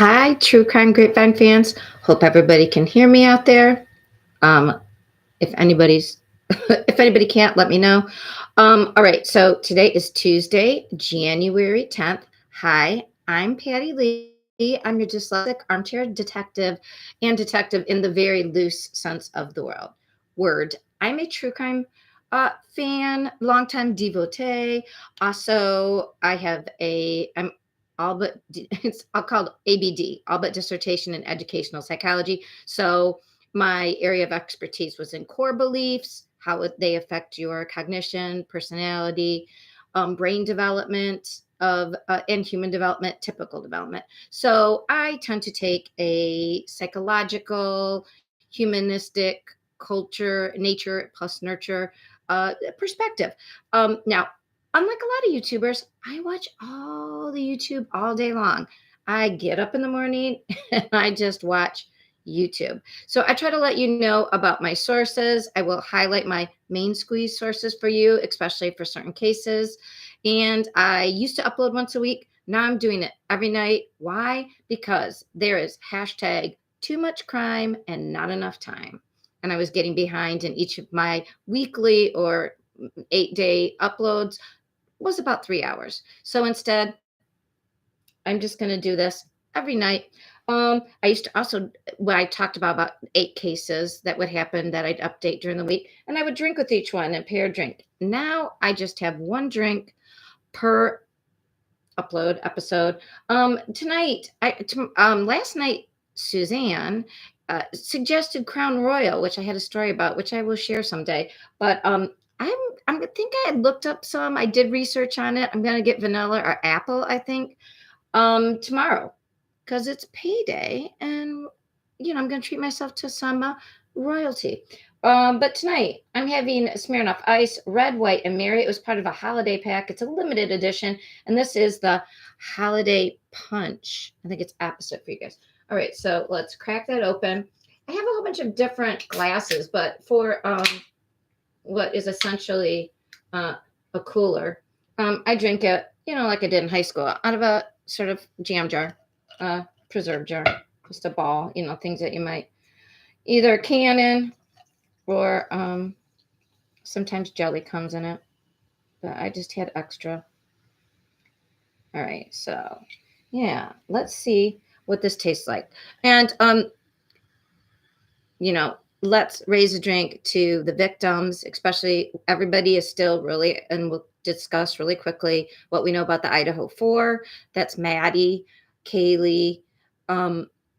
Hi, True Crime Grapevine fans. Hope everybody can hear me out there. Um, if anybody's, if anybody can't, let me know. All right. So today is Tuesday, January 10th. Hi, I'm Patty Lee. I'm your dyslexic armchair detective and detective in the very loose sense of the word. I'm a true crime fan, longtime devotee. Also, I'm all but it's all called ABD, all but dissertation in educational psychology. So my area of expertise was in core beliefs, they affect your cognition, personality, brain development and human development, typical development. So I tend to take a psychological, humanistic, culture, nature plus nurture perspective. Now, unlike a lot of YouTubers, I watch all the YouTube all day long. I get up in the morning and I just watch YouTube. So I try to let you know about my sources. I will highlight my main squeeze sources for you, especially for certain cases. And I used to upload once a week. Now I'm doing it every night. Why? Because there is hashtag too much crime and not enough time. And I was getting behind in each of my weekly or 8-day uploads was about 3 hours. So instead, I'm just going to do this every night. I used to also, when I talked about 8 cases that would happen that I'd update during the week, and I would drink with each one and pair drink. Now I just have one drink per upload episode. Last night, Suzanne suggested Crown Royal, which I had a story about, which I will share someday. But I'm I think I had looked up some. I did research on it. I'm gonna get vanilla or apple, I think, tomorrow because it's payday, and I'm gonna treat myself to some royalty. But tonight I'm having Smirnoff Ice, Red, White, and Mary. It was part of a holiday pack. It's a limited edition, and this is the Holiday Punch. I think it's opposite for you guys. All right, so let's crack that open. I have a whole bunch of different glasses, but for what is essentially a cooler, I drink it, like I did in high school, out of a sort of jam jar, preserve jar, just a ball, things that you might either can in or sometimes jelly comes in it. But I just had extra. All right, so yeah, let's see what this tastes like. And let's raise a drink to the victims, especially everybody is still really, and we'll discuss really quickly what we know about the Idaho Four. That's Maddie, Kaylee,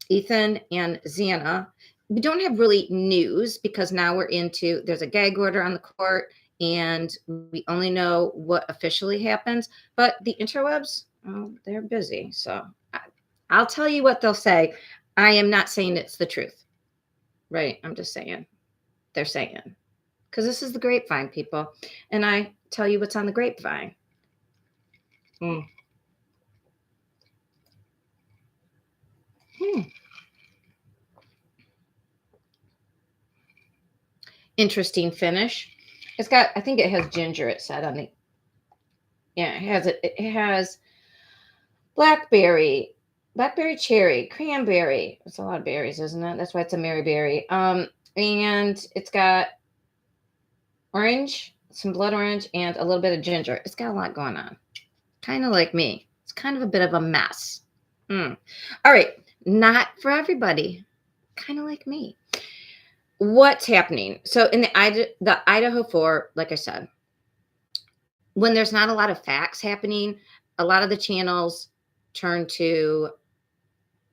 Ethan, and Xana. We don't have really news because now there's a gag order on the court and we only know what officially happens, but the interwebs, they're busy. So I'll tell you what they'll say. I am not saying it's the truth. Right. I'm just saying. They're saying. Because this is the grapevine, people. And I tell you what's on the grapevine. Mm. Hmm. Interesting finish. I think it has ginger, it said on the, yeah, it has blackberry cherry, cranberry. It's a lot of berries, isn't it? That's why it's a Mary berry. And it's got orange, some blood orange, and a little bit of ginger. It's got a lot going on. Kind of like me. It's kind of a bit of a mess. All right. Not for everybody. Kind of like me. What's happening? So in the Idaho Four, like I said, when there's not a lot of facts happening, a lot of the channels turn to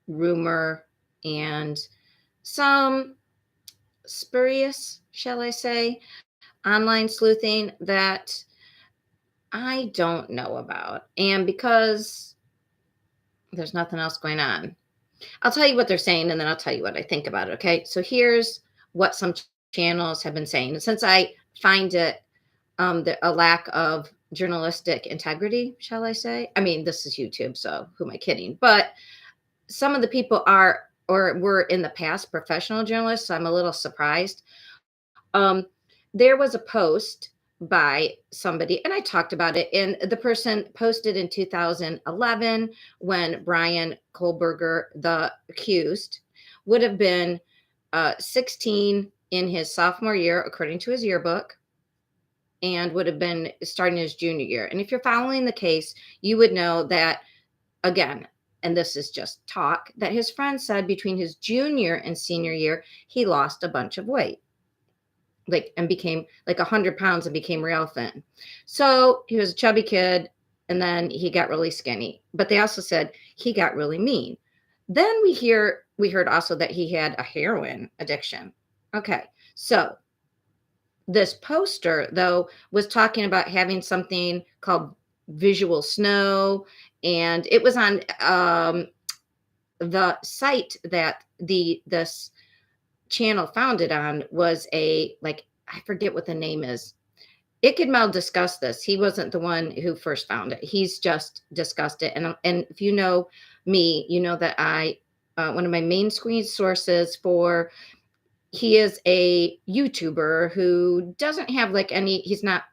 rumor and some spurious, shall I say, online sleuthing that I don't know about. And because there's nothing else going on, I'll tell you what they're saying and then I'll tell you what I think about it. Okay. So here's what some channels have been saying. And since I find it a lack of journalistic integrity, shall I say? I mean, this is YouTube, so who am I kidding? But some of the people are or were in the past professional journalists, so I'm a little surprised. Um, there was a post by somebody, and I talked about it, and the person posted in 2011 when Brian Kohlberger, the accused, would have been 16 in his sophomore year, according to his yearbook, and would have been starting his junior year. And if you're following the case, you would know that, again, and this is just talk, that his friend said between his junior and senior year, he lost a bunch of weight, like, and became like 100 pounds and became real thin. So he was a chubby kid, and then he got really skinny. But they also said he got really mean. Then we heard also that he had a heroin addiction. Okay. So this poster, though, was talking about having something called visual snow, and it was on the site that this channel found it on was a, like, I forget what the name is. Ikadmel discussed this. He wasn't the one who first found it. He's just discussed it. And if you know me, you know that I one of my main screen sources for, he is a YouTuber who doesn't have like any, he's not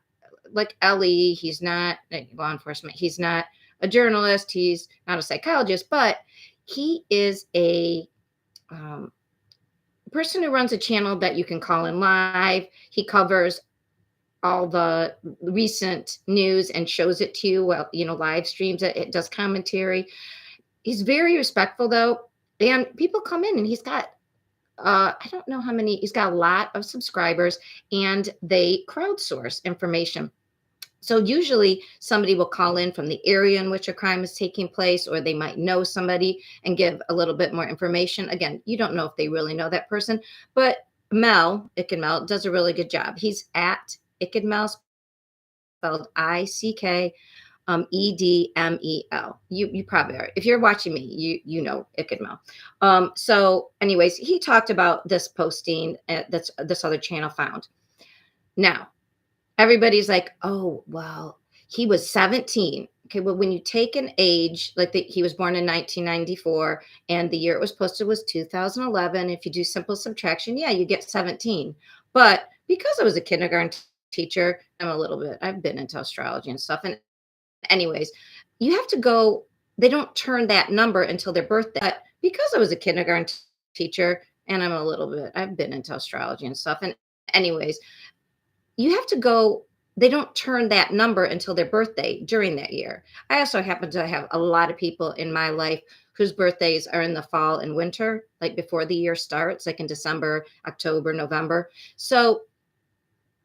like Ellie, he's not like law enforcement, he's not a journalist, he's not a psychologist, but he is a um, person who runs a channel that you can call in live. He covers all the recent news and shows it to you. Well, live streams it. It does commentary. He's very respectful though, and people come in, and he's got I don't know how many. He's got a lot of subscribers, and they crowdsource information. So usually somebody will call in from the area in which a crime is taking place, or they might know somebody and give a little bit more information. Again, you don't know if they really know that person, but Ikadmel does a really good job. He's at Ikadmel, spelled ICK EDMEL. You probably are. If you're watching me, you know Ikadmel. So anyways, he talked about this posting that's this other channel found. Now, everybody's like, oh, well, he was 17. Okay, well, when you take an age, like he was born in 1994, and the year it was posted was 2011. If you do simple subtraction, yeah, you get 17. But because I was a kindergarten teacher, I've been into astrology and stuff. And anyways, you have to go, they don't turn that number until their birthday. But because I was a kindergarten teacher, and I've been into astrology and stuff. And anyways, you have to go, they don't turn that number until their birthday during that year. I also happen to have a lot of people in my life whose birthdays are in the fall and winter, like before the year starts, like in December, October, November. So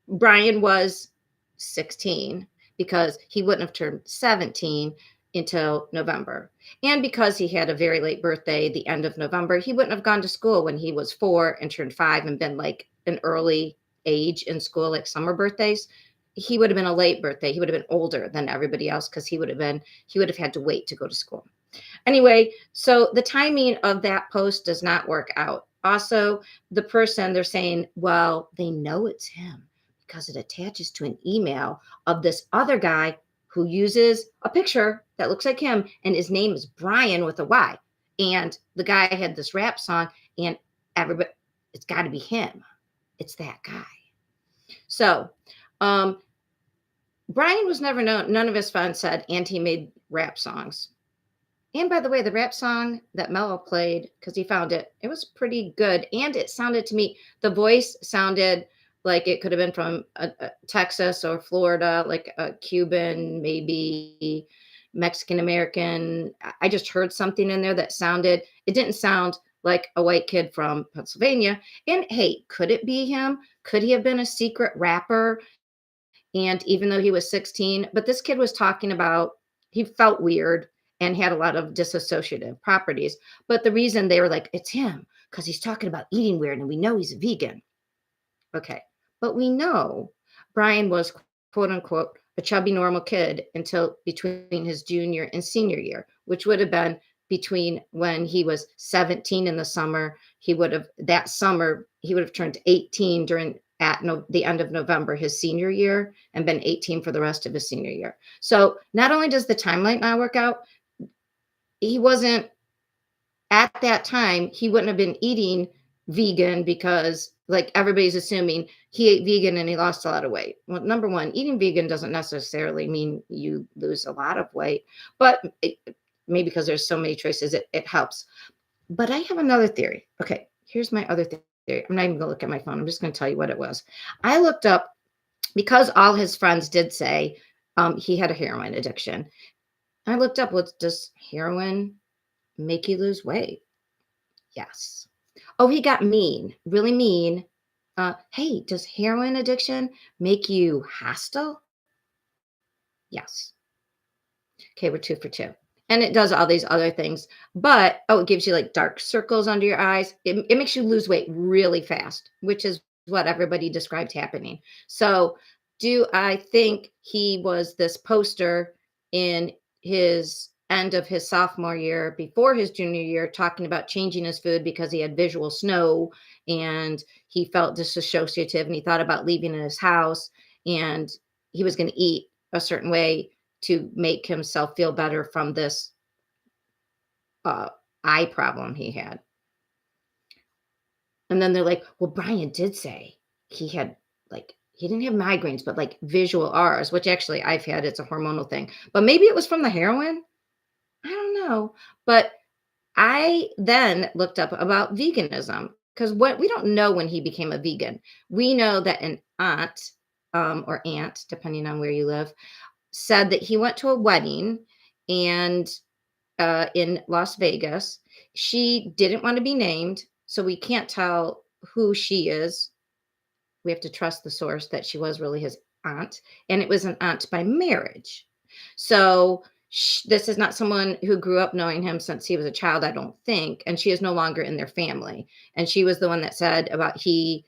Brian was 16 because he wouldn't have turned 17 until November. And because he had a very late birthday, the end of November, he wouldn't have gone to school when he was 4 and turned 5 and been like an early age in school, like summer birthdays. He would have been a late birthday. He would have been older than everybody else because he would have had to wait to go to school. Anyway, so the timing of that post does not work out. Also, the person, they're saying, well, they know it's him because it attaches to an email of this other guy who uses a picture that looks like him, and his name is Brian with a Y. And the guy had this rap song, and everybody, it's got to be him. It's that guy. So, Brian was never known. None of his friends said, and he made rap songs. And by the way, the rap song that Mello played, because he found it, it was pretty good. And it sounded to me, the voice sounded like it could have been from Texas or Florida, like a Cuban, maybe Mexican American. I just heard something in there that sounded, it didn't sound like a white kid from Pennsylvania. And hey, could it be him? Could he have been a secret rapper? And even though he was 16, but this kid was talking about, he felt weird and had a lot of dissociative properties. But the reason they were like, it's him, because he's talking about eating weird and we know he's a vegan. Okay. But we know Brian was, quote unquote, a chubby, normal kid until between his junior and senior year, which would have been between when he was 17 in the summer. That summer, he would have turned 18 the end of November, his senior year, and been 18 for the rest of his senior year. So not only does the timeline not work out, he wasn't, at that time, he wouldn't have been eating vegan because like everybody's assuming he ate vegan and he lost a lot of weight. Well, number one, eating vegan doesn't necessarily mean you lose a lot of weight, but maybe because there's so many choices, it helps. But I have another theory. Okay, here's my other theory. I'm not even gonna look at my phone. I'm just gonna tell you what it was. I looked up because all his friends did say he had a heroin addiction. I looked up, what does heroin make you lose weight? Yes. Oh, he got mean, really mean. Hey, does heroin addiction make you hostile? Yes. Okay, we're 2 for 2. And it does all these other things. But, oh, it gives you like dark circles under your eyes. It makes you lose weight really fast, which is what everybody described happening. So, do I think he was this poster in his end of his sophomore year before his junior year talking about changing his food because he had visual snow and he felt disassociative and he thought about leaving his house and he was going to eat a certain way to make himself feel better from this uh, eye problem he had. And then they're like, well, Brian did say he had like, he didn't have migraines, but like visual R's, which actually I've had. It's a hormonal thing. But maybe it was from the heroin. I don't know. But I then looked up about veganism because what we don't know when he became a vegan. We know that an aunt or aunt, depending on where you live, said that he went to a wedding and in Las Vegas. She didn't want to be named, so we can't tell who she is. We have to trust the source that she was really his aunt, and it was an aunt by marriage. So this is not someone who grew up knowing him since he was a child, I don't think, and she is no longer in their family. And she was the one that said about he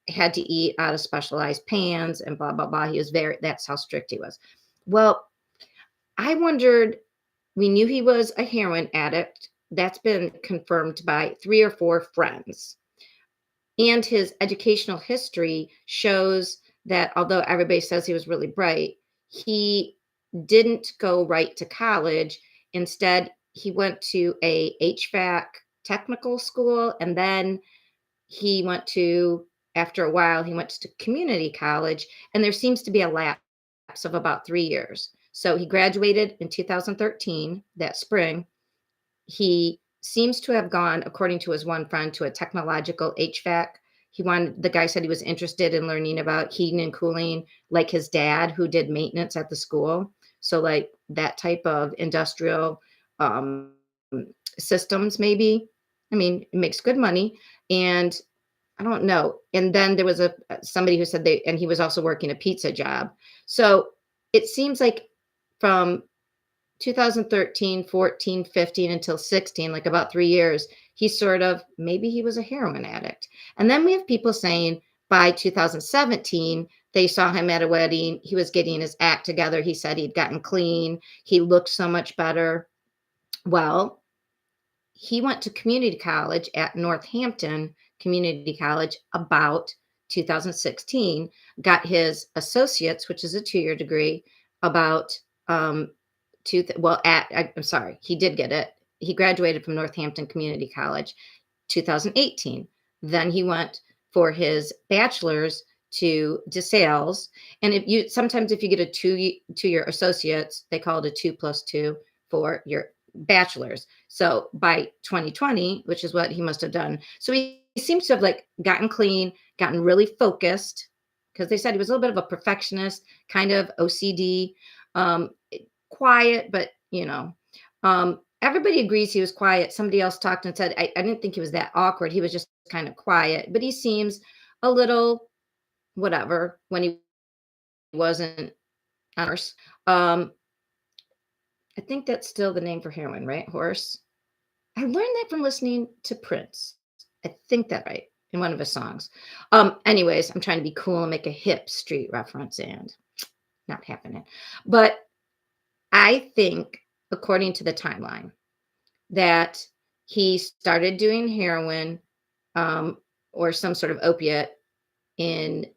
had to eat out of specialized pans and blah blah blah. He was very that's how strict he was. Well, I wondered we knew he was a heroin addict. That's been confirmed by 3 or 4 friends. And his educational history shows that although everybody says he was really bright, he didn't go right to college. Instead, he went to a HVAC technical school and then he went to after a while he went to community college and there seems to be a lapse of about 3 years. So he graduated in 2013 that spring. He seems to have gone, according to his one friend, to a technological HVAC. The guy said he was interested in learning about heating and cooling, like his dad, who did maintenance at the school. So, like that type of industrial um, systems, maybe. I mean, it makes good money. And I don't know. And then there was somebody who said and he was also working a pizza job. So it seems like from 2013, 14, 15 until 16, like about 3 years, he sort of maybe he was a heroin addict. And then we have people saying by 2017, they saw him at a wedding. He was getting his act together. He said he'd gotten clean. He looked so much better. Well, he went to community college at Northampton Community College about 2016, got his associates, which is a 2-year degree, about I'm sorry, he did get it. He graduated from Northampton Community College 2018. Then he went for his bachelor's to DeSales. And if you get a 2-year associates, they call it a 2+2 for your bachelor's. So by 2020, which is what he must have done. So he seems to have like gotten clean, gotten really focused because they said he was a little bit of a perfectionist, kind of OCD, um, quiet, but everybody agrees he was quiet. Somebody else talked and said, I didn't think he was that awkward. He was just kind of quiet, but he seems a little whatever when he wasn't on horse. I think that's still the name for heroin, right? Horse. I learned that from listening to Prince. I think that right in one of his songs. Anyways, I'm trying to be cool and make a hip street reference and not happening. But I think, according to the timeline, that he started doing heroin or some sort of opiate in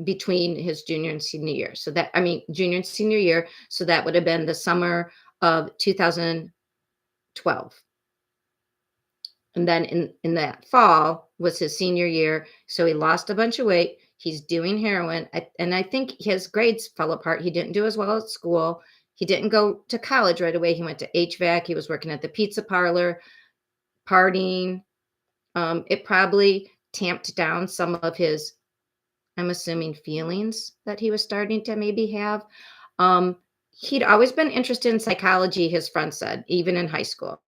between his junior and senior year. So that, I mean, junior and senior year. So that would have been the summer of 2012. And then in that fall was his senior year, so he lost a bunch of weight. He's doing heroin, and I think his grades fell apart. He didn't do as well at school. He didn't go to college right away. He went to HVAC. He was working at the pizza parlor, partying. It probably tamped down some of his, I'm assuming, feelings that he was starting to maybe have. Um, he'd always been interested in psychology, his friend said, even in high school.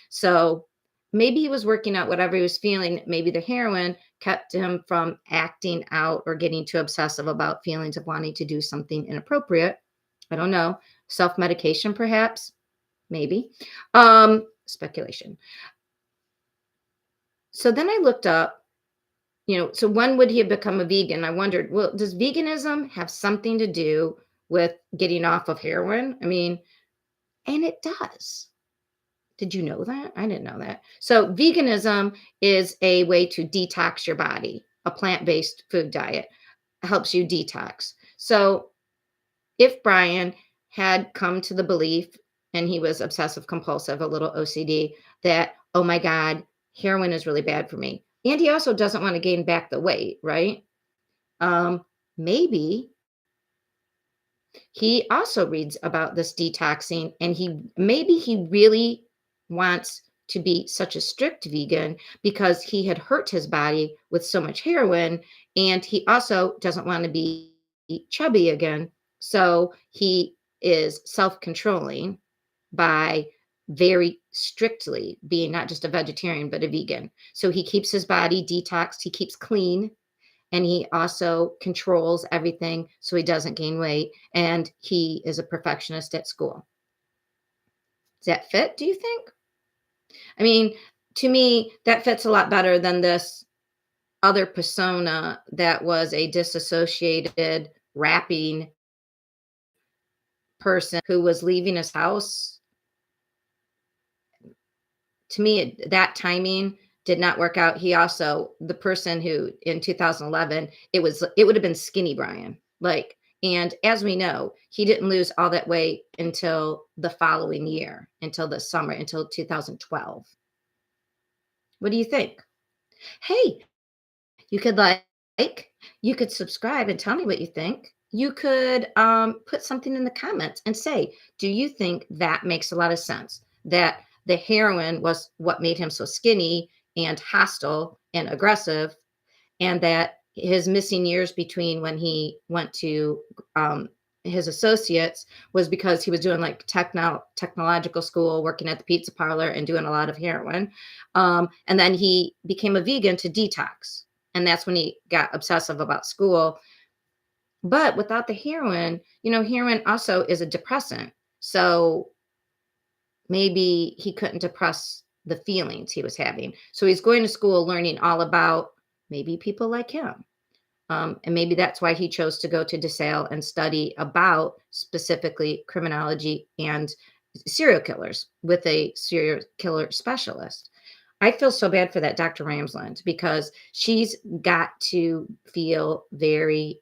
So maybe he was working out whatever he was feeling. Maybe the heroin kept him from acting out or getting too obsessive about feelings of wanting to do something inappropriate. I don't know. Self medication, perhaps, maybe. Speculation. So then I looked up, so when would he have become a vegan? I wondered, well, does veganism have something to do with getting off of heroin? I mean, and it does. Did you know that? I didn't know that. So, veganism is a way to detox your body. A plant based food diet helps you detox. So, if Brian had come to the belief, and he was obsessive compulsive, a little OCD, that, oh my God, heroin is really bad for me. And he also doesn't want to gain back the weight, right? Um, Maybe he also reads about this detoxing, and he really wants to be such a strict vegan because he had hurt his body with so much heroin, and he also doesn't want to be chubby again. So he is self-controlling by very strictly being not just a vegetarian but a vegan. So he keeps his body detoxed, he keeps clean, and he also controls everything so he doesn't gain weight, and he is a perfectionist at school. Does that fit, do you think? I mean, to me, that fits a lot better than this other persona that was a disassociated rapping person who was leaving his house. To me, that timing did not work out. He also, the person who in 2011, it would have been skinny Brian. Like, and as we know, he didn't lose all that weight until the following year, until the summer, until 2012. What do you think? Hey, you could you could subscribe and tell me what you think. You could put something in the comments and say, do you think that makes a lot of sense? That the heroin was what made him so skinny and hostile and aggressive, and that his missing years between when he went to his associates was because he was doing like technological school, working at the pizza parlor, and doing a lot of heroin. And then he became a vegan to detox. And that's when he got obsessive about school. But without the heroin, heroin also is a depressant. So maybe he couldn't depress the feelings he was having. So he's going to school learning all about maybe people like him. And maybe that's why he chose to go to DeSale and study about specifically criminology and serial killers with a serial killer specialist. I feel so bad for that Dr. Ramsland because she's got to feel very,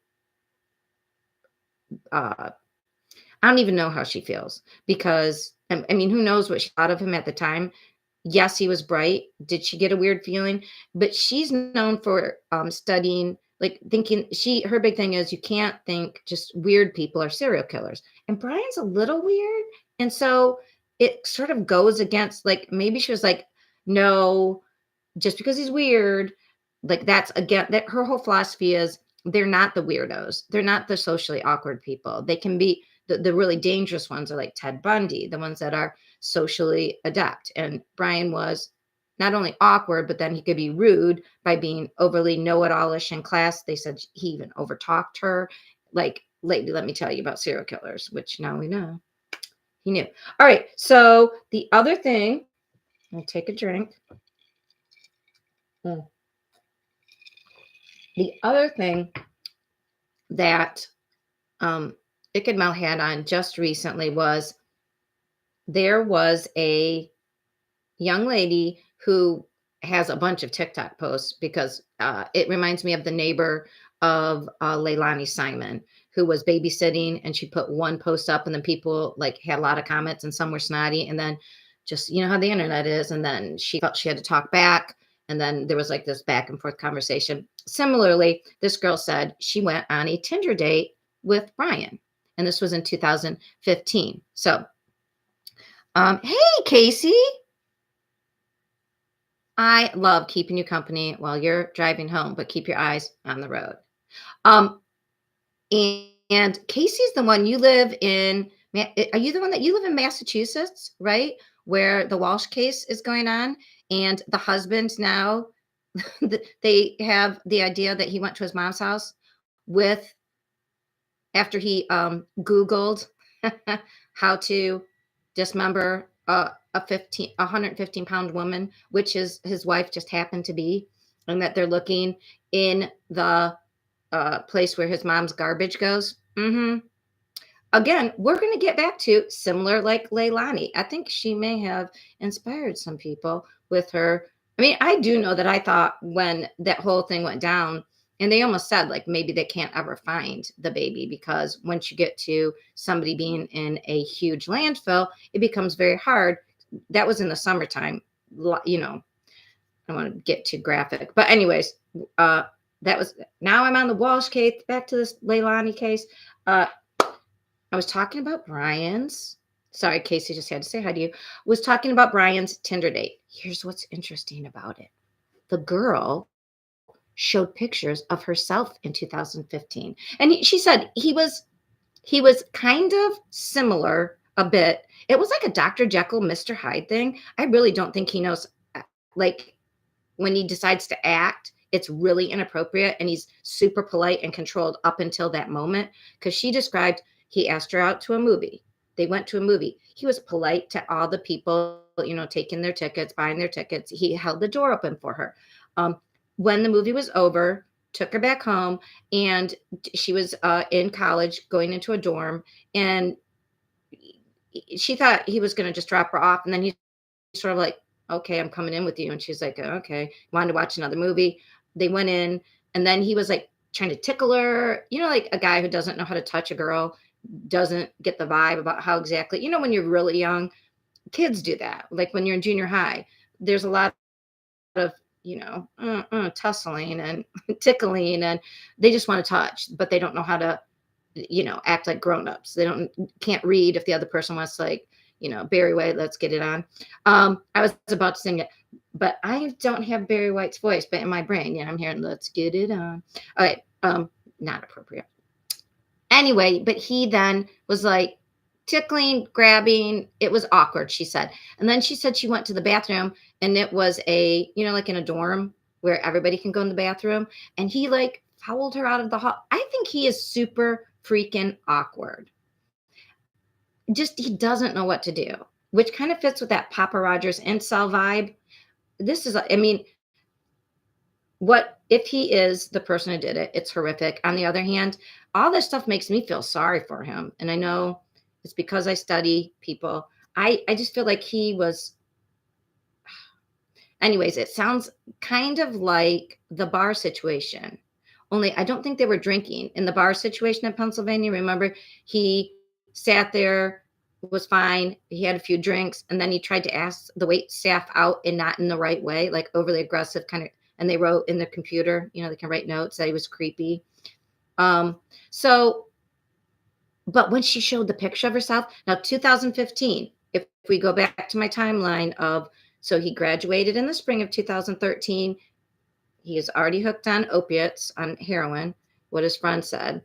I don't even know how she feels because, I mean, who knows what she thought of him at the time. Yes, he was bright. Did she get a weird feeling? But she's known for studying, like thinking her big thing is you can't think just weird people are serial killers. And Brian's a little weird. And so it sort of goes against, like, maybe she was like, no, just because he's weird, like that's again, that her whole philosophy is they're not the weirdos. They're not the socially awkward people. They can be the really dangerous ones are like Ted Bundy, the ones that are socially adept. And Brian was not only awkward, but then he could be rude by being overly know-it-all-ish in class. They said he even overtalked her. Like, lately, let me tell you about serial killers, which now we know. He knew. All right. So the other thing, I'll take a drink. The other thing that Ikadmel had on just recently was there was a young lady who has a bunch of TikTok posts because it reminds me of the neighbor of Leilani Simon, who was babysitting, and she put one post up and then people like had a lot of comments and some were snotty. And then just how the internet is. And then she felt she had to talk back. And then there was like this back and forth conversation. Similarly, this girl said she went on a Tinder date with Brian. And this was in 2015. So, hey, Casey, I love keeping you company while you're driving home, but keep your eyes on the road. Um, and Casey's the one you live in. Are you the one that you live in Massachusetts, right? Where the Walsh case is going on, and the husband now, they have the idea that he went to his mom's house with after he Googled how to dismember a 115-pound woman, which is his wife just happened to be, and that they're looking in the place where his mom's garbage goes. Again, we're going to get back to similar like Leilani. I think she may have inspired some people with her. I mean, I do know that I thought when that whole thing went down, and they almost said like maybe they can't ever find the baby because once you get to somebody being in a huge landfill, it becomes very hard. That was in the summertime, I don't want to get too graphic, but anyways, that was, now I'm on the Walsh case, back to this Leilani case. I was talking about Brian's. Sorry, Casey just had to say hi to you. Was talking about Brian's Tinder date. Here's what's interesting about it. The girl showed pictures of herself in 2015. And she said he was kind of similar a bit. It was like a Dr. Jekyll, Mr. Hyde thing. I really don't think he knows, like when he decides to act, it's really inappropriate. And he's super polite and controlled up until that moment. Because she described, he asked her out to a movie. They went to a movie. He was polite to all the people, taking their tickets, buying their tickets. He held the door open for her. When the movie was over, took her back home, and she was in college going into a dorm. And she thought he was going to just drop her off. And then he sort of like, okay, I'm coming in with you. And she's like, okay, wanted to watch another movie. They went in, and then he was like trying to tickle her, like a guy who doesn't know how to touch a girl, doesn't get the vibe about how exactly, when you're really young, kids do that. Like when you're in junior high, there's a lot of, tussling and tickling, and they just want to touch, but they don't know how to, act like grown-ups. They can't read if the other person wants to, like, Barry White, let's get it on. I was about to sing it, but I don't have Barry White's voice, but in my brain, I'm hearing, let's get it on. All right. Not appropriate. Anyway, but he then was like tickling, grabbing. It was awkward, she said. And then she said she went to the bathroom, and it was like in a dorm where everybody can go in the bathroom. And he like fouled her out of the hall. I think he is super freaking awkward. Just, he doesn't know what to do, which kind of fits with that Papa Rogers incel vibe. This is, I mean, what if he is the person who did it? It's horrific. On the other hand, all this stuff makes me feel sorry for him. And I know it's because I study people. I just feel like he was, anyways, it sounds kind of like the bar situation. Only I don't think they were drinking in the bar situation in Pennsylvania. Remember, he sat there, was fine. He had a few drinks, and then he tried to ask the wait staff out and not in the right way, like overly aggressive kind of. And they wrote in their computer, they can write notes that he was creepy. So, but when she showed the picture of herself, now 2015, if we go back to my timeline of, so he graduated in the spring of 2013. He is already hooked on opiates, on heroin, what his friend said,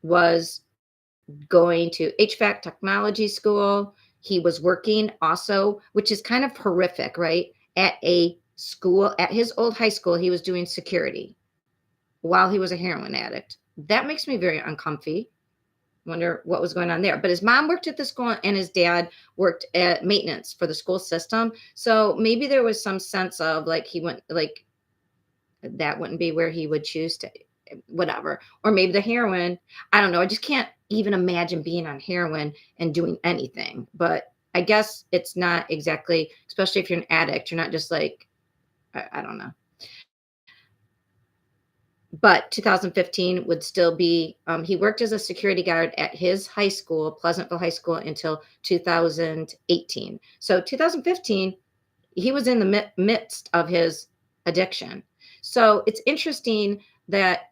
was going to HVAC technology school. He was working also, which is kind of horrific, right? At a school, at his old high school, he was doing security while he was a heroin addict. That makes me very uncomfy. Wonder what was going on there. But his mom worked at the school, and his dad worked at maintenance for the school system. So maybe there was some sense of like he went, like that wouldn't be where he would choose to, whatever. Or maybe the heroin, I don't know. I just can't even imagine being on heroin and doing anything. But I guess it's not exactly, especially if you're an addict, you're not just like, I don't know. but 2015 would still be, he worked as a security guard at his high school, Pleasantville High School, until 2018. So 2015, he was in the midst of his addiction. So it's interesting that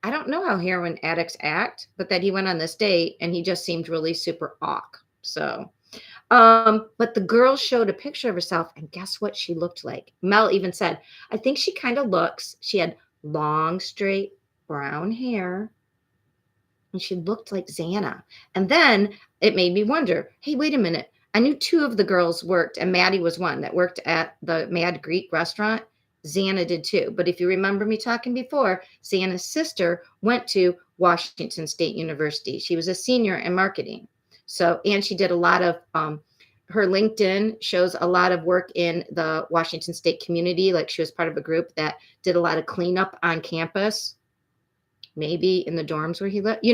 I don't know how heroin addicts act, but that he went on this date and he just seemed really super awk. So, but the girl showed a picture of herself, and guess what she looked like? Mel even said, I think she kind of looks, she had long, straight brown hair, and she looked like Xana. And then it made me wonder, hey, wait a minute. I knew two of the girls worked, and Maddie was one that worked at the Mad Greek restaurant. Xana did too. But if you remember me talking before, Xana's sister went to Washington State University. She was a senior in marketing. So, and she did a lot of, her LinkedIn shows a lot of work in the Washington State community. Like she was part of a group that did a lot of cleanup on campus, maybe in the dorms where he lived,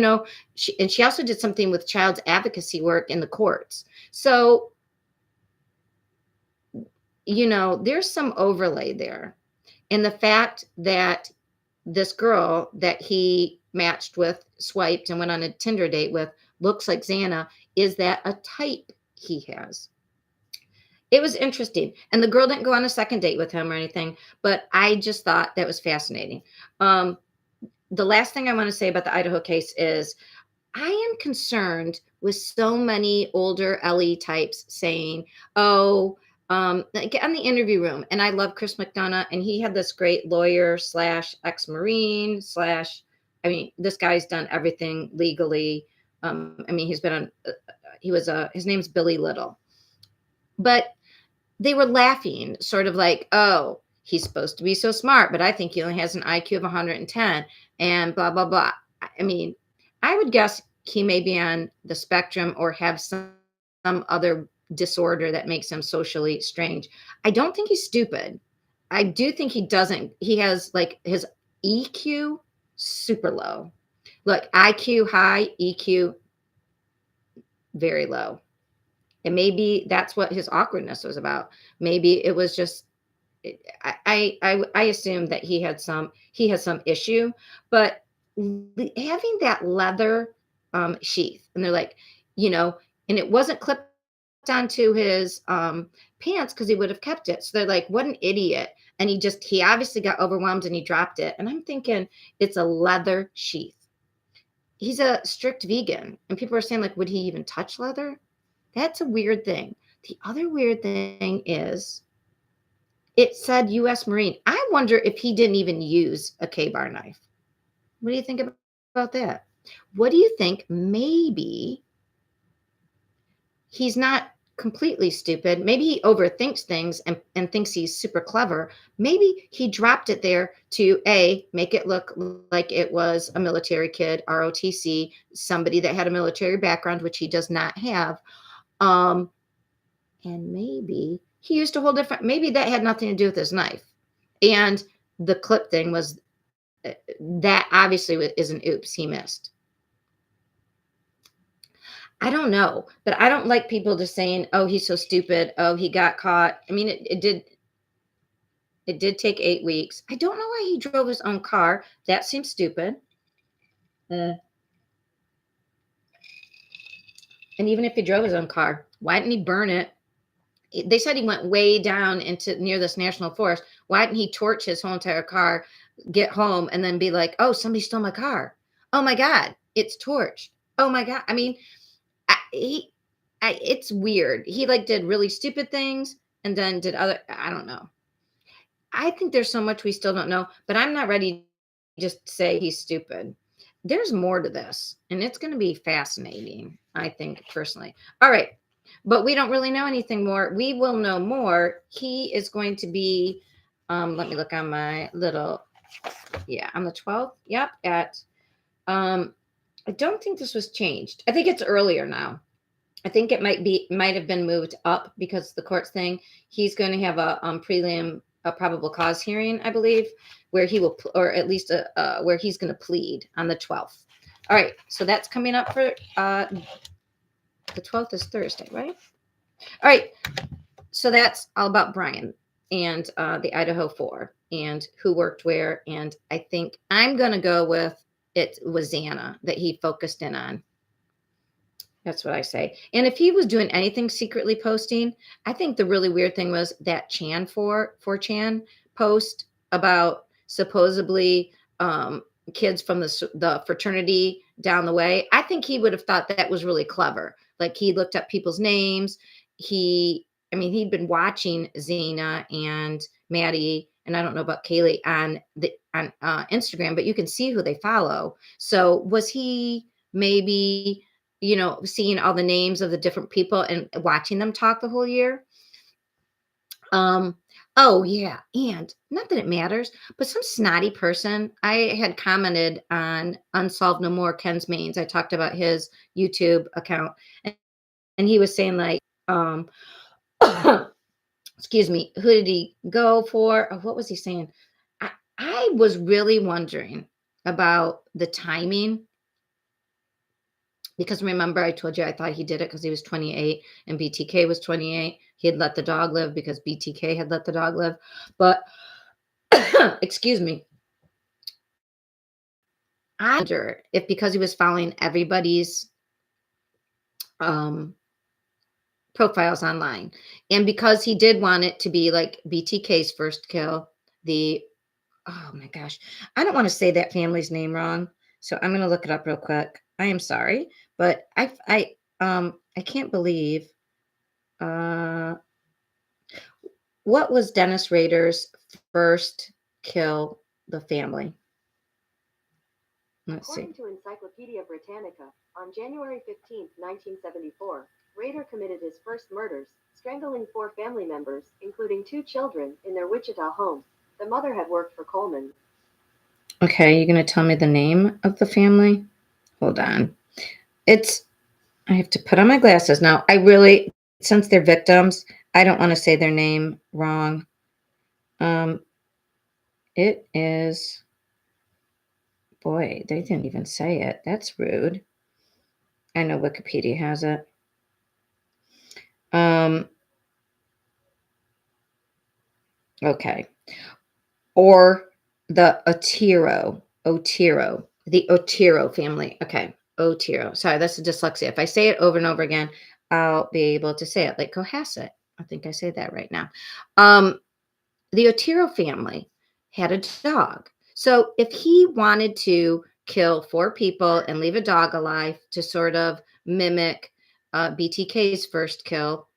she also did something with child's advocacy work in the courts. So, there's some overlay there. And the fact that this girl that he matched with, swiped, and went on a Tinder date with looks like Xana, is that a type he has? It was interesting. And the girl didn't go on a second date with him or anything, but I just thought that was fascinating. The last thing I want to say about the Idaho case is I am concerned with so many older LE types saying, oh, like on the interview room. And I love Chris McDonough, and he had this great lawyer slash ex-Marine slash, I mean, this guy's done everything legally. I mean, he's been on, his name's Billy Little. But they were laughing, sort of like, oh, he's supposed to be so smart, but I think he only has an IQ of 110 and blah, blah, blah. I mean, I would guess he may be on the spectrum or have some other disorder that makes him socially strange. I don't think he's stupid. I do think he has like his EQ super low. Look, IQ high, EQ very low. And maybe that's what his awkwardness was about. Maybe it was just I assume that he has some issue, but having that leather sheath, and they're like, and it wasn't clipped onto his pants because he would have kept it. So they're like, what an idiot. And he obviously got overwhelmed and he dropped it. And I'm thinking it's a leather sheath. He's a strict vegan. And people are saying, like, would he even touch leather? That's a weird thing. The other weird thing is it said U.S. Marine. I wonder if he didn't even use a K-bar knife. What do you think about that? What do you think? Maybe he's not completely stupid. Maybe he overthinks things and thinks he's super clever. Maybe he dropped it there to make it look like it was a military kid, ROTC, somebody that had a military background, which he does not have. And maybe he used a whole different, maybe that had nothing to do with his knife. And the clip thing was, that obviously is an oops, he missed. I don't know, but I don't like people just saying, oh, he's so stupid. Oh, he got caught. I mean, it did take 8 weeks. I don't know why he drove his own car. That seems stupid. And even if he drove his own car, why didn't he burn it? They said he went way down into near this national forest. Why didn't he torch his whole entire car, get home, and then be like, oh, somebody stole my car. Oh my God, it's torched. Oh my God. I mean, it's weird. He like did really stupid things and then did I don't know. I think there's so much we still don't know, but I'm not ready to just say he's stupid. There's more to this, and it's going to be fascinating, I think, personally. All right. But we don't really know anything more. We will know more. He is going to be, let me look on my little, on the 12th. Yep. I don't think this was changed. I think it's earlier now. I think it might have been moved up because the court's thing. He's going to have a prelim, a probable cause hearing, I believe, where he will, or at least where he's going to plead on the 12th. All right. So that's coming up for, the 12th is Thursday, right? All right. So that's all about Brian and the Idaho 4. and who worked where. And I think I'm going to go with it was Xana that he focused in on. That's what I say. And if he was doing anything secretly posting, I think the really weird thing was that Chan for Chan post about supposedly kids from the fraternity down the way. I think he would have thought that was really clever. Like he looked up people's names. I mean, he'd been watching Xena and Maddie, and I don't know about Kaylee on Instagram, but you can see who they follow. So was he maybe seeing all the names of the different people and watching them talk the whole year. Um, oh yeah, and not that it matters, but some snotty person. I had commented on Unsolved No More, Ken's Mains. I talked about his YouTube account, and he was saying like, excuse me, who did he go for? Oh, what was he saying? I was really wondering about the timing. Because remember, I told you I thought he did it because he was 28 and BTK was 28. He had let the dog live because BTK had let the dog live. But, excuse me, I wonder if because he was following everybody's um, profiles online and because he did want it to be like BTK's first kill, oh my gosh, I don't want to say that family's name wrong. So I'm going to look it up real quick. I am sorry, but I can't believe what was Dennis Rader's first kill the family? Let's According see. to Encyclopedia Britannica, on January 15, 1974, Rader committed his first murders, strangling 4 family members, including 2 children, in their Wichita home. The mother had worked for Coleman. Okay, you're going to tell me the name of the family? Hold on. I have to put on my glasses. Now, since they're victims, I don't want to say their name wrong. Um, it is, boy, they didn't even say it. That's rude. I know Wikipedia has it. Okay. Or the the Otero family. Okay. Otero. Sorry, that's a dyslexia. If I say it over and over again, I'll be able to say it like Cohasset. I think I say that right now. The Otero family had a dog. So if he wanted to kill 4 people and leave a dog alive to sort of mimic BTK's first kill,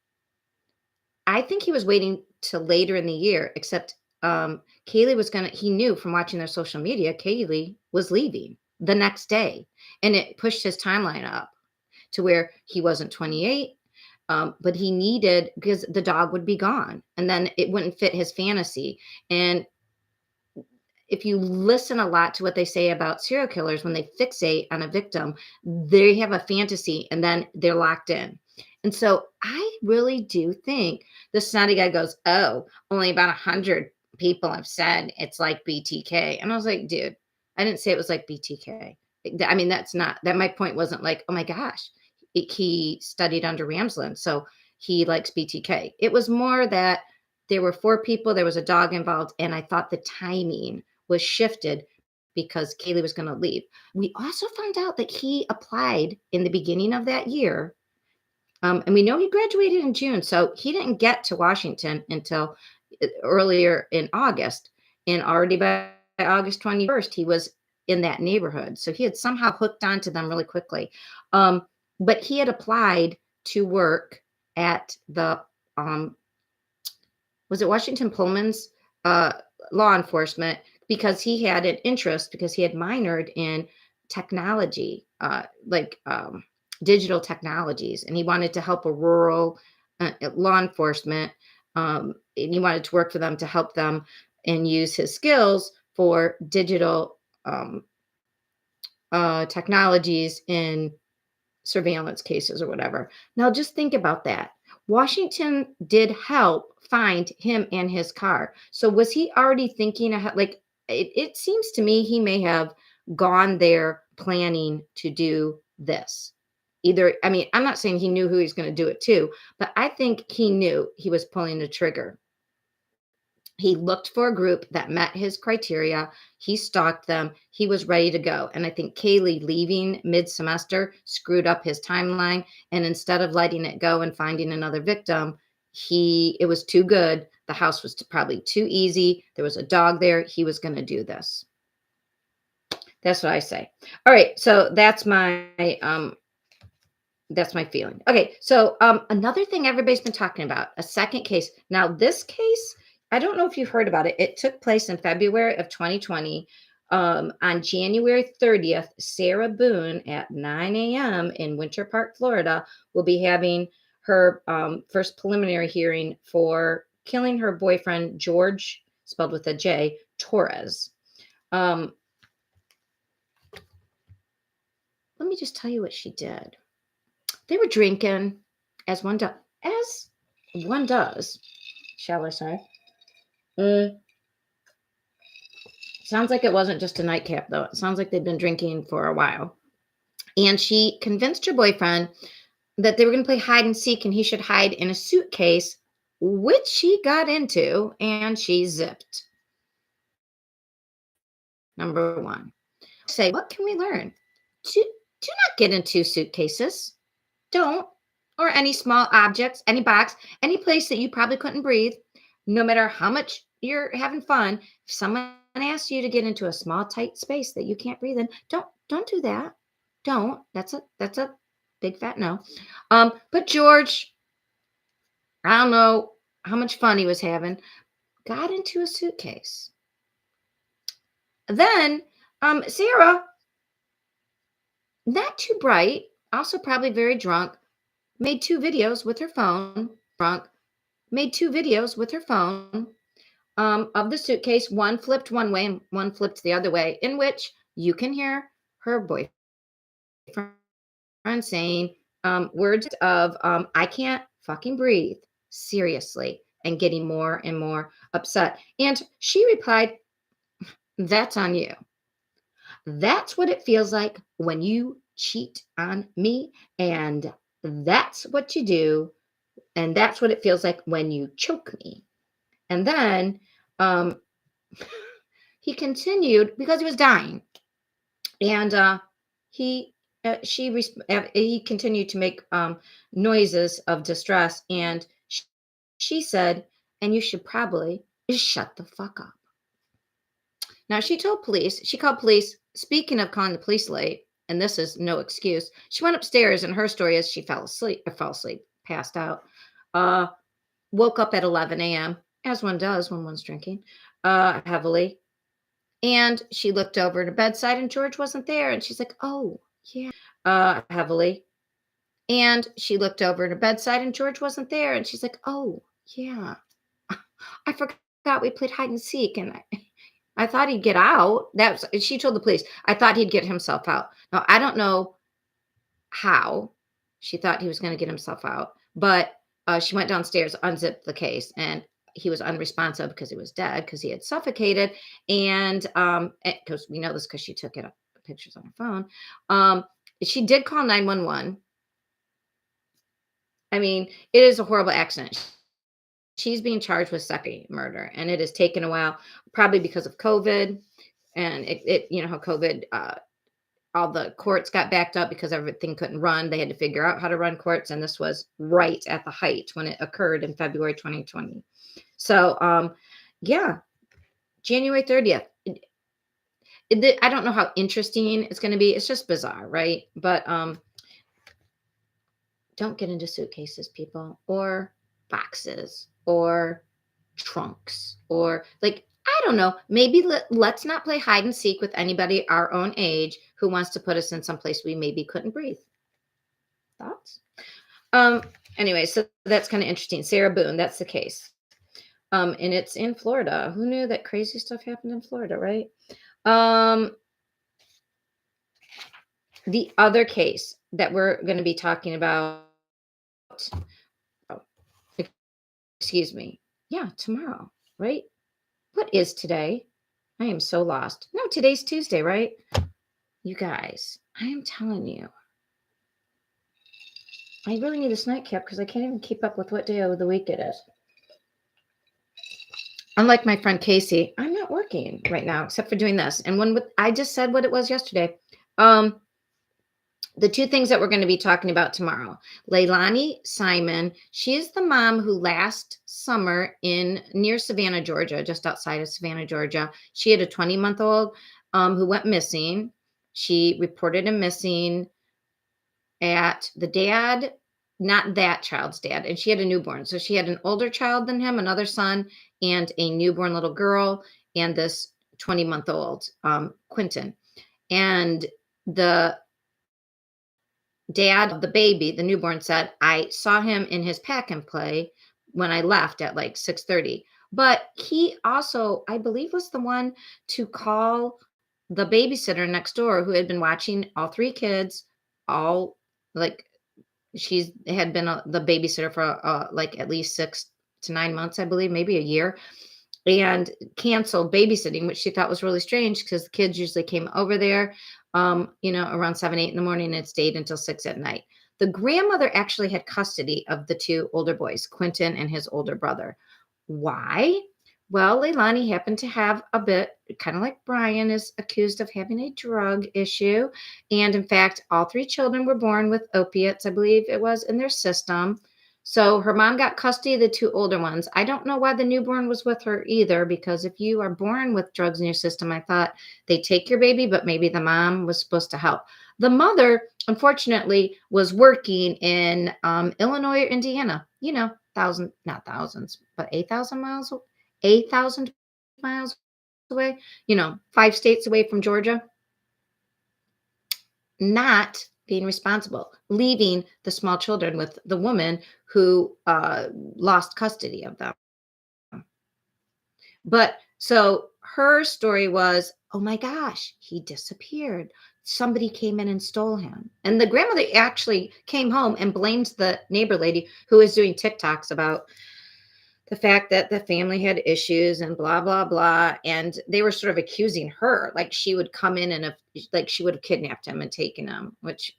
I think he was waiting till later in the year, except Kaylee he knew from watching their social media, Kaylee was leaving the next day. And it pushed his timeline up to where he wasn't 28, but he needed, because the dog would be gone and then it wouldn't fit his fantasy. And if you listen a lot to what they say about serial killers, when they fixate on a victim, they have a fantasy and then they're locked in. And so I really do think the snotty guy goes, oh, only about 100 people have said it's like BTK. And I was like, dude, I didn't say it was like BTK. I mean, that my point wasn't like, oh my gosh, he studied under Ramsland, so he likes BTK. It was more that there were 4 people, there was a dog involved, and I thought the timing was shifted because Kaylee was going to leave. We also found out that he applied in the beginning of that year. And we know he graduated in June, so he didn't get to Washington until earlier in August. And already by August 21st, he was in that neighborhood. So he had somehow hooked onto them really quickly. But he had applied to work at the was it Washington Pullman's law enforcement because he had an interest because he had minored in technology, digital technologies, and he wanted to help a rural law enforcement, and he wanted to work for them to help them and use his skills for digital technologies in surveillance cases or whatever. Now, just think about that. Washington did help find him and his car. So, was he already thinking ahead? Like, it seems to me he may have gone there planning to do this. Either, I mean, I'm not saying he knew who he's going to do it to, but I think he knew he was pulling the trigger. He looked for a group that met his criteria. He stalked them. He was ready to go. And I think Kaylee leaving mid-semester screwed up his timeline. And instead of letting it go and finding another victim, it was too good. The house was probably too easy. There was a dog there. He was going to do this. That's what I say. All right. So that's my feeling. Okay, so another thing everybody's been talking about, a second case. Now, this case, I don't know if you've heard about it. It took place in February of 2020. On January 30th, Sarah Boone at 9 a.m. in Winter Park, Florida, will be having her first preliminary hearing for killing her boyfriend, George, spelled with a J, Torres. Let me just tell you what she did. They were drinking, as one does, shall I say. Sounds like it wasn't just a nightcap, though. It sounds like they'd been drinking for a while. And she convinced her boyfriend that they were going to play hide and seek and he should hide in a suitcase, which she got into, and she zipped. Number one. Say, what can we learn? Do not get into suitcases. Don't. Or any small objects, any box, any place that you probably couldn't breathe, no matter how much you're having fun. If someone asks you to get into a small, tight space that you can't breathe in, don't do that. Don't. That's a big fat no. But George, I don't know how much fun he was having, got into a suitcase. Then Sarah, not too bright, also probably very drunk, made two videos with her phone, of the suitcase. One flipped one way and one flipped the other way, in which you can hear her boyfriend saying words of, I can't fucking breathe, seriously, and getting more and more upset. And she replied, that's on you. That's what it feels like when you cheat on me, and that's what you do. And that's what it feels like when you choke me. And then he continued because he was dying, and he he continued to make noises of distress, and she said, "And you should probably just shut the fuck up." Now she called police. Speaking of calling the police late, and this is no excuse, she went upstairs, and her story is she fell asleep, passed out. Woke up at 11 a.m., as one does when one's drinking heavily. And she looked over at her bedside and George wasn't there. And she's like, oh, yeah, heavily. And she looked over at her bedside and George wasn't there. And she's like, oh, yeah, I forgot we played hide and seek. And I thought he'd get out. She told the police, I thought he'd get himself out. Now, I don't know how she thought he was going to get himself out, but she went downstairs, unzipped the case, and he was unresponsive because he was dead, because he had suffocated. And because we know this because she took pictures on her phone. She did call 911. I mean, it is a horrible accident. She's being charged with second murder, and it has taken a while, probably because of COVID, and it you know how COVID. All the courts got backed up because everything couldn't run. They had to figure out how to run courts. And this was right at the height when it occurred in February 2020. So, yeah, January 30th. I don't know how interesting it's going to be. It's just bizarre, right? But don't get into suitcases, people, or boxes, or trunks, or like, I don't know. Maybe let's not play hide and seek with anybody our own age who wants to put us in some place we maybe couldn't breathe. Thoughts? Anyway, so that's kind of interesting. Sarah Boone, that's the case. And it's in Florida. Who knew that crazy stuff happened in Florida, right? The other case that we're going to be talking about, oh, excuse me. Yeah, tomorrow, right? What is today? I am so lost. No, today's Tuesday, right? You guys, I am telling you, I really need this nightcap because I can't even keep up with what day of the week it is. Unlike my friend Casey, I'm not working right now except for doing this. And I just said what it was yesterday. Um, the two things that we're going to be talking about tomorrow. Leilani Simon, she is the mom who last summer in near Savannah, Georgia, just outside of Savannah, Georgia, she had a 20-month-old who went missing. She reported him missing at the dad, not that child's dad, and she had a newborn. So she had an older child than him, another son, and a newborn little girl, and this 20-month-old Quentin. And the dad of the baby, the newborn, said, I saw him in his pack and play when I left at like 6:30. But he also, I believe, was the one to call the babysitter next door who had been watching all three kids, all like she's had been the babysitter for like at least 6 to 9 months, I believe, maybe a year, and canceled babysitting, which she thought was really strange because the kids usually came over there, around 7, 8 in the morning and stayed until 6 at night. The grandmother actually had custody of the two older boys, Quentin and his older brother. Why? Well, Leilani happened to have a bit, kind of like Brian is accused of having a drug issue. And in fact, all three children were born with opiates, I believe it was, in their system. So her mom got custody of the two older ones. I don't know why the newborn was with her either, because if you are born with drugs in your system, I thought they take your baby, but maybe the mom was supposed to help. The mother, unfortunately, was working in Illinois or Indiana, not thousands, but 8,000 miles, 8,000 miles away, 5 states away from Georgia, not being responsible, leaving the small children with the woman who lost custody of them. But so her story was, oh my gosh, he disappeared. Somebody came in and stole him. And the grandmother actually came home and blamed the neighbor lady who was doing TikToks about the fact that the family had issues and blah blah blah, and they were sort of accusing her like she would come in and like she would have kidnapped him and taken him, which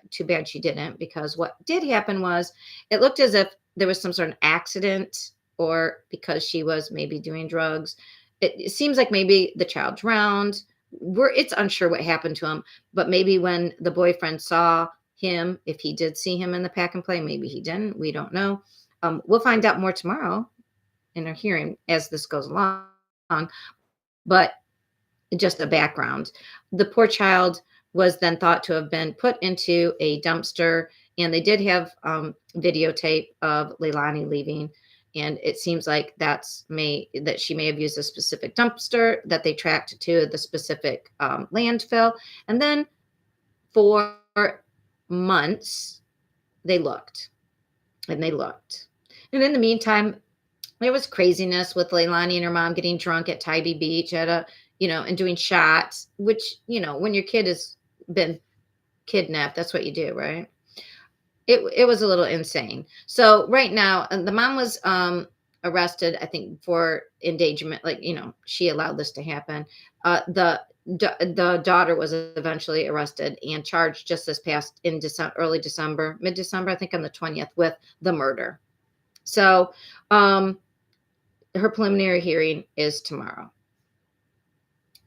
too bad she didn't, because what did happen was it looked as if there was some sort of accident, or because she was maybe doing drugs. It seems like maybe the child drowned. It's unsure what happened to him, but maybe when the boyfriend saw him, if he did see him in the pack and play, maybe he didn't. We don't know. We'll find out more tomorrow in our hearing as this goes along. But just a background, the poor child was then thought to have been put into a dumpster, and they did have videotape of Leilani leaving, and it seems like that she may have used a specific dumpster that they tracked to the specific landfill, and then for months they looked and they looked, and in the meantime there was craziness with Leilani and her mom getting drunk at Tybee Beach and doing shots, which, when your kid has been kidnapped, that's what you do, right? It was a little insane. So right now, the mom was arrested, I think, for endangerment. Like, she allowed this to happen. The daughter was eventually arrested and charged just this past in early December, mid-December, I think on the 20th, with the murder. So, her preliminary hearing is tomorrow.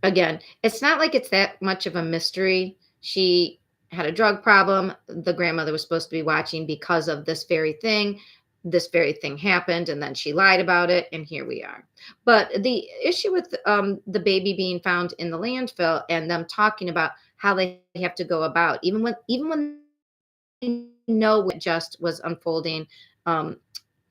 Again, it's not like it's that much of a mystery. She had a drug problem. The grandmother was supposed to be watching because of this very thing. This very thing happened, and then she lied about it, and here we are. But the issue with the baby being found in the landfill and them talking about how they have to go about, even when they know what just was unfolding, um,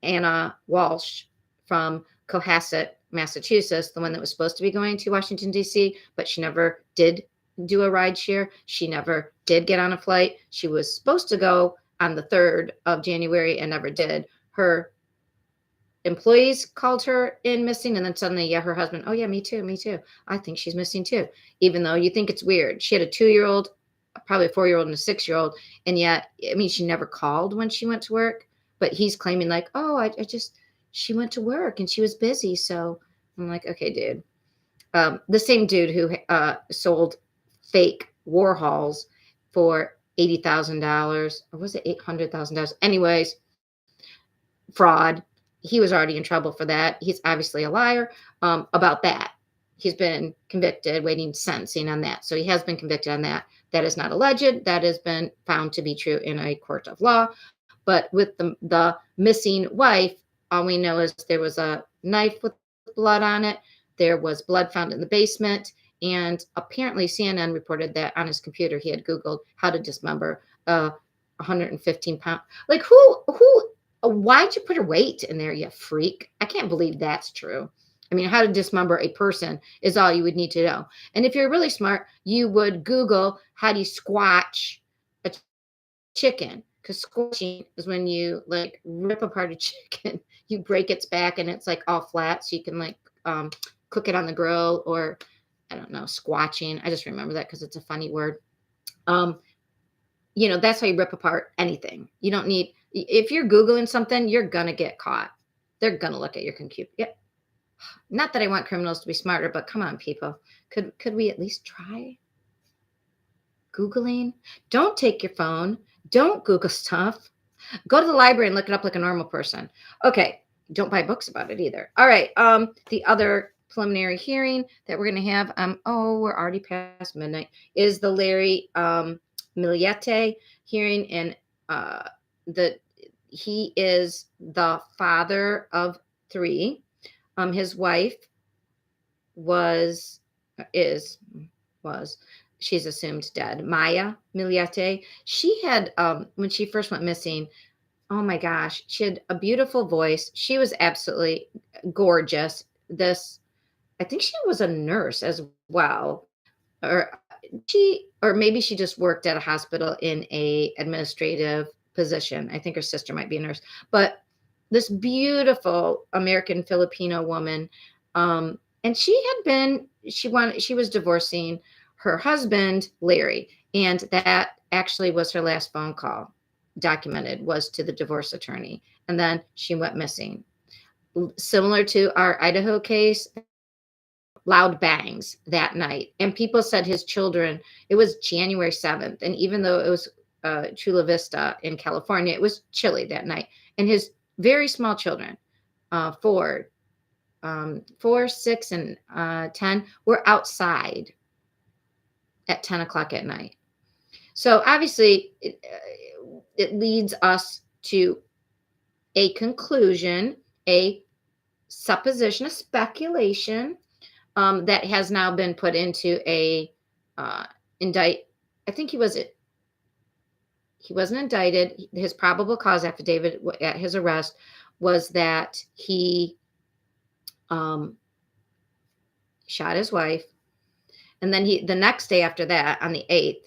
Anna Walsh from Cohasset, Massachusetts, the one that was supposed to be going to Washington, D.C., but she never did do a ride share. She never did get on a flight. She was supposed to go on the 3rd of January and never did. Her employees called her in missing, and then suddenly, yeah, her husband, oh yeah, me too. I think she's missing too, even though you think it's weird. She had a 2-year-old, probably a 4-year-old and a 6-year-old, and yet, she never called when she went to work, but he's claiming like, oh, I just, she went to work and she was busy. So I'm like, okay, dude. The same dude who sold fake Warhols for $80,000, or was it $800,000? Anyways, fraud. he was already in trouble for that. He's obviously a liar about that. He's been convicted, waiting sentencing on that. So he has been convicted on that. That is not alleged. That has been found to be true in a court of law. But with the missing wife, all we know is there was a knife with blood on it. There was blood found in the basement. And apparently CNN reported that on his computer, he had Googled how to dismember a 115-pound. Like why'd you put her weight in there, you freak? I can't believe that's true. I mean, how to dismember a person is all you would need to know. And if you're really smart, you would Google how do you squash a chicken, because squashing is when you like rip apart a chicken, you break its back and it's like all flat, so you can like cook it on the grill, or I don't know, squatching. I just remember that because it's a funny word. That's how you rip apart anything. You don't need, if you're Googling something, you're gonna get caught. They're gonna look at your computer. Yeah. Not that I want criminals to be smarter, but come on, people. Could we at least try Googling? Don't take your phone. Don't Google stuff. Go to the library and look it up like a normal person. Okay. Don't buy books about it either. All right. The other preliminary hearing that we're going to have, we're already past midnight, is the Larry Milliette hearing. And he is the father of 3. His wife she's assumed dead, Maya Milliette. She had, when she first went missing, oh my gosh, she had a beautiful voice. She was absolutely gorgeous. I think she was a nurse as well, or maybe she just worked at a hospital in a administrative position. I think her sister might be a nurse, but this beautiful American Filipino woman, and she was divorcing her husband, Larry, and that actually was her last phone call documented, was to the divorce attorney, and then she went missing. Similar to our Idaho case, loud bangs that night, and people said his children, it was January 7th, and even though it was Chula Vista in California, it was chilly that night, and his very small children, 4, 6, and 10, were outside at 10 o'clock at night. So obviously it leads us to a conclusion, a supposition, a speculation that has now been put into a indict. I think he wasn't indicted. His probable cause affidavit at his arrest was that he shot his wife, and then the next day after that, on the 8th,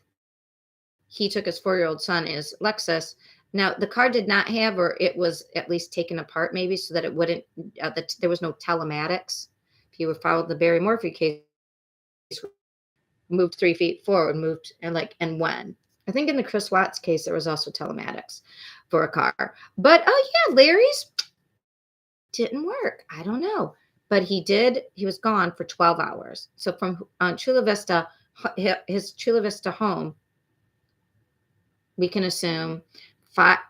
he took his 4-year-old son, his Lexus. Now, the car did not have, or it was at least taken apart maybe so that it wouldn't, there was no telematics. If you followed the Barry Morphy case, moved 3 feet forward, and when. I think in the Chris Watts case, there was also telematics for a car. But, Larry's didn't work. I don't know. But he was gone for 12 hours. So from Chula Vista, his Chula Vista home, we can assume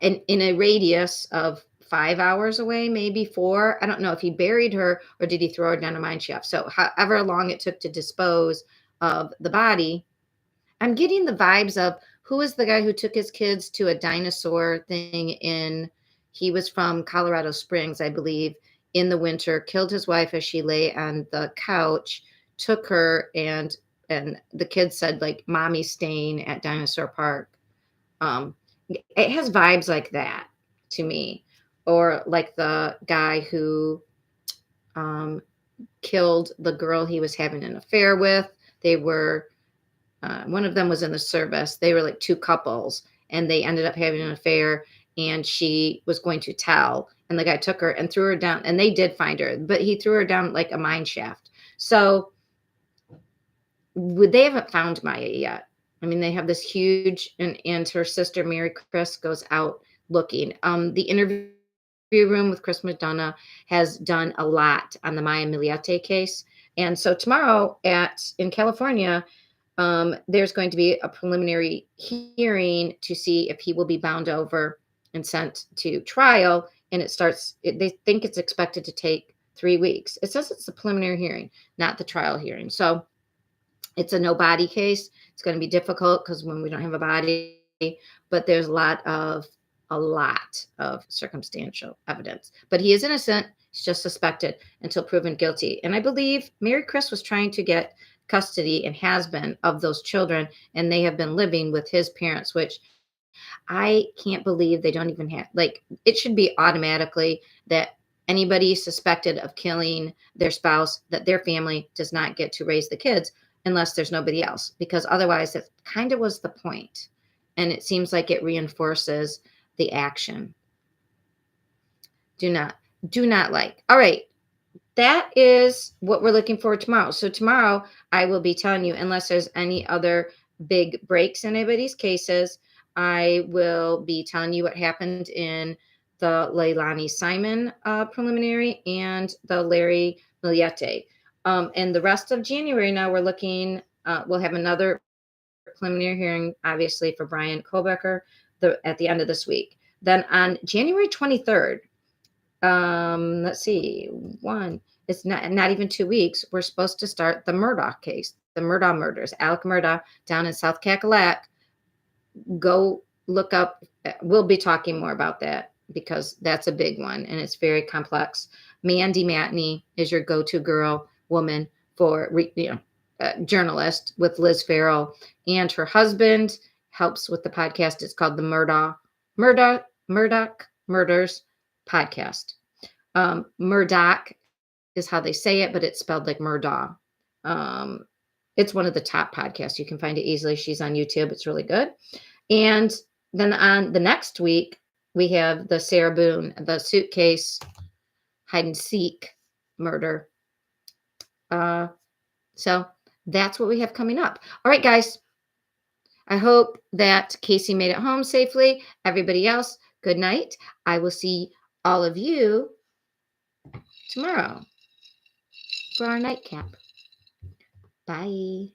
in a radius of 5 hours away, maybe 4. I don't know if he buried her or did he throw her down a mine shaft. So however long it took to dispose of the body, I'm getting the vibes of, who was the guy who took his kids to a dinosaur thing he was from Colorado Springs, I believe, in the winter, killed his wife as she lay on the couch, took her, and the kids said, like, mommy's staying at Dinosaur Park. It has vibes like that to me. Or like the guy who killed the girl he was having an affair with. They were, one of them was in the service. They were like 2 couples, and they ended up having an affair, and she was going to tell, and the guy took her and threw her down, and they did find her, but he threw her down like a mine shaft. So they haven't found Maya yet. I mean, they have this huge, and her sister, Mary Chris, goes out looking. The interview room with Chris McDonough has done a lot on the Maya Milliette case. And so tomorrow in California, there's going to be a preliminary hearing to see if he will be bound over and sent to trial and they think it's expected to take 3 weeks. It says it's the preliminary hearing, not the trial hearing. So it's a no body case. It's going to be difficult because when we don't have a body, but there's a lot of circumstantial evidence. But he is innocent. He's just suspected until proven guilty. And I believe Mary Chris was trying to get custody and has been of those children, and they have been living with his parents, which I can't believe they don't even have, like, it should be automatically that anybody suspected of killing their spouse, that their family does not get to raise the kids unless there's nobody else, because otherwise that kind of was the point. And it seems like it reinforces the action. Do not like. All right. That is what we're looking for tomorrow. So tomorrow I will be telling you, unless there's any other big breaks in anybody's cases, I will be telling you what happened in the Leilani Simon preliminary and the Larry Milliette. And the rest of January now we're looking, we'll have another preliminary hearing, obviously, for Brian Kobecker at the end of this week. Then on January 23rd, let's see, it's not even 2 weeks. We're supposed to start the Murdaugh case, the Murdaugh murders, Alec Murdaugh down in South Cackalack. Go look up. We'll be talking more about that because that's a big one and it's very complex. Mandy Matney is your go-to woman for journalist with Liz Farrell, and her husband helps with the podcast. It's called the Murdaugh Murders podcast. Murdoch is how they say it, but it's spelled like Murdaugh. It's one of the top podcasts. You can find it easily. She's on YouTube. It's really good. And then on the next week, we have the Sarah Boone, the Suitcase hide and seek murder. So that's what we have coming up. All right, guys. I hope that Casey made it home safely. Everybody else, good night. I will see all of you tomorrow for our nightcap. Bye.